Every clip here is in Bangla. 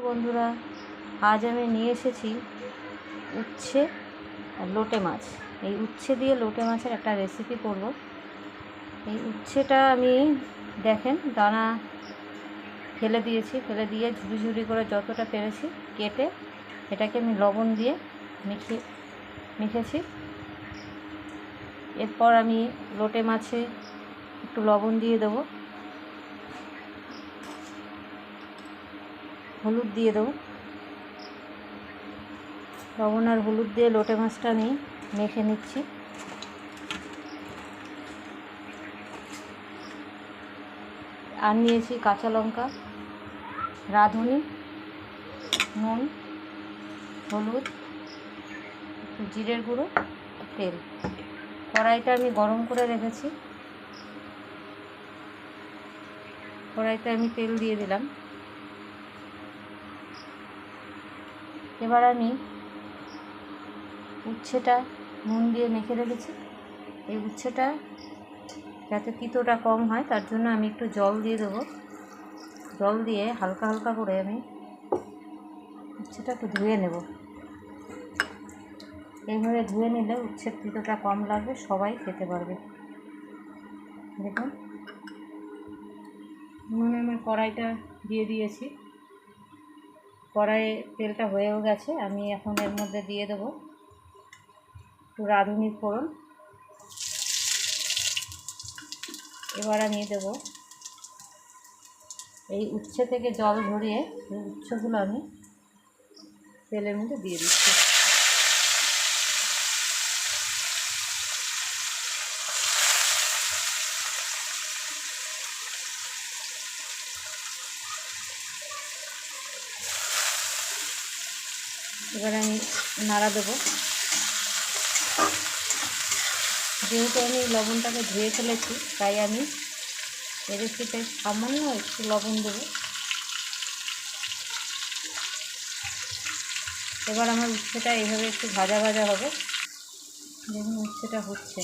বন্ধুরা, আজ আমি নিয়ে এসেছি উচ্ছে আর লোটে মাছ। এই উচ্ছে দিয়ে লোটে মাছের একটা রেসিপি করব। এই উচ্ছেটা আমি দেখেন দানা ফেলে দিয়েছি, ফেলে দিয়ে ঝুড়ি ঝুড়ি করে যতটা পেরেছি কেটে এটাকে আমি লবণ দিয়ে মেখেছি। এরপর আমি লোটে মাছে একটু লবণ দিয়ে দেবো, হলুদ দিয়ে দেবো। লবণ আর হলুদ দিয়ে লোটে মাছটা আমি মেখে নিচ্ছি। আর নিয়েছি কাঁচা লঙ্কা, রাঁধুনি, নুন, হলুদ, একটু জিরের গুঁড়ো, তেল। কড়াইটা আমি গরম করে রেখেছি। কড়াইতে আমি তেল দিয়ে দিলাম। এবার আমি উচ্ছেটা নুন দিয়ে মেখে রেখেছি। এই উচ্ছেটা যাতে তিতোটা কম হয় তার জন্য আমি একটু জল দিয়ে দেবো। জল দিয়ে হালকা হালকা করে আমি উচ্ছেটা একটু ধুয়ে নেব। এইভাবে ধুয়ে নিলে উচ্ছের তিতোটা কম লাগবে, সবাই খেতে পারবে। দেখুন, নুন আমি কড়াইটা দিয়ে দিয়েছি। কড়াইয়ে তেলটা হয়েও গেছে। আমি এখন এর মধ্যে দিয়ে দেবো একটু রাঁধুনি ফোড়ন। এবার আমি দেবো এই উচ্ছে থেকে জল ঝরিয়ে এই উচ্ছেগুলো আমি তেলের মধ্যে দিয়ে দিচ্ছি। এবার আমি নাড়া দেবো। যেহেতু আমি লবণটাকে ধুয়ে ফেলেছি তাই আমি এর রেসিপিতে সামান্য একটু লবণ দেবো। এবার আমার উচ্ছেটা এইভাবে একটু ভাজা ভাজা হবে। দেখুন উচ্ছেটা হচ্ছে।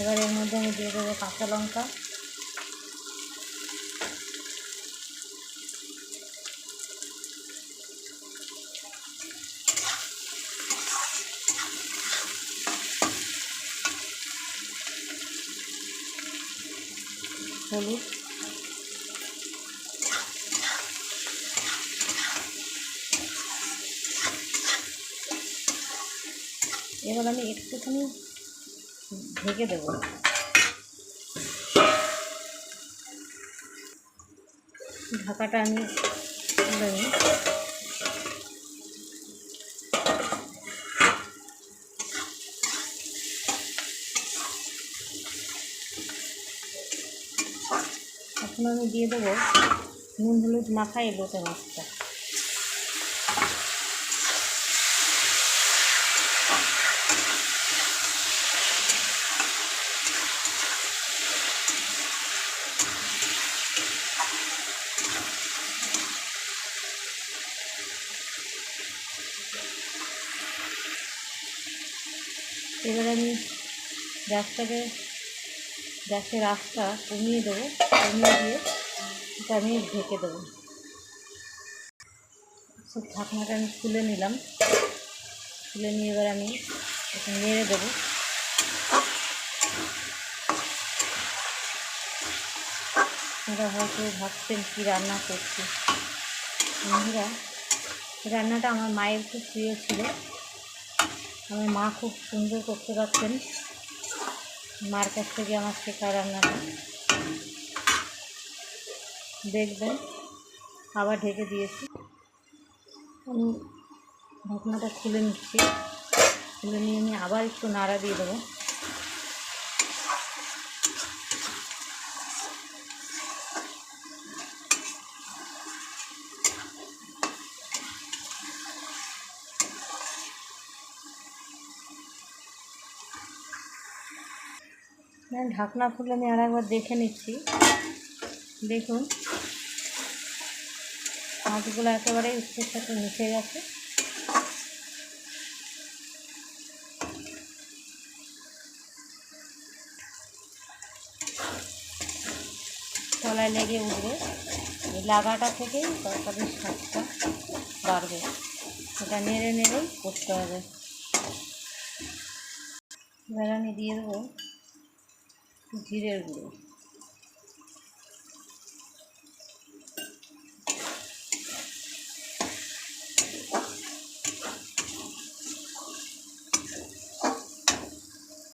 এবার এর মধ্যে আমি দিয়ে দেবো কাঁচা লঙ্কা, হলুদ, এবার আমি একটুখানি ঢেকে দেবো। ঢাকাটা আমি খুলে নিই। এখন আমি দিয়ে দেবো নুন হলুদ মাখা এই লোটে মাছটা। এবার আমি গ্যাসের আঁচটা কমিয়ে দেবো। কমিয়ে দিয়ে এটা আমি ঢেকে দেবো। সব ঢাকনাটা আমি খুলে নিলাম। খুলে নিয়ে এবার আমি একটু নেড়ে দেবো। আপনারা হয়তো ভাবছেন কী রান্না করছি। বন্ধুরা, রান্নাটা আমার মায়ের খুব প্রিয় ছিল। আমার মা খুব সুন্দর করতে পারতেন। মার কাছ থেকে আমার শেখা রান্নাটা। দেখবেন আবার ঢেকে দিয়েছি। আমি ঢাকনাটা খুলে নিচ্ছি। খুলে নিয়ে আমি আবার একটু নাড়া দিয়ে দেবো। ঢাকনা খুলে আমি আর একবার দেখে নিচ্ছি। দেখুন মাছগুলো একেবারে উচ্ছের সাথে মিশে গেছে। তলায় লেগে উঠবে। লাগাটা থেকেই তরকারির স্বাদটা বাড়বে। এটা নেড়ে নেড়েই করতে হবে। এবার আমি দিয়ে দেবো জিরের গুঁড়ো।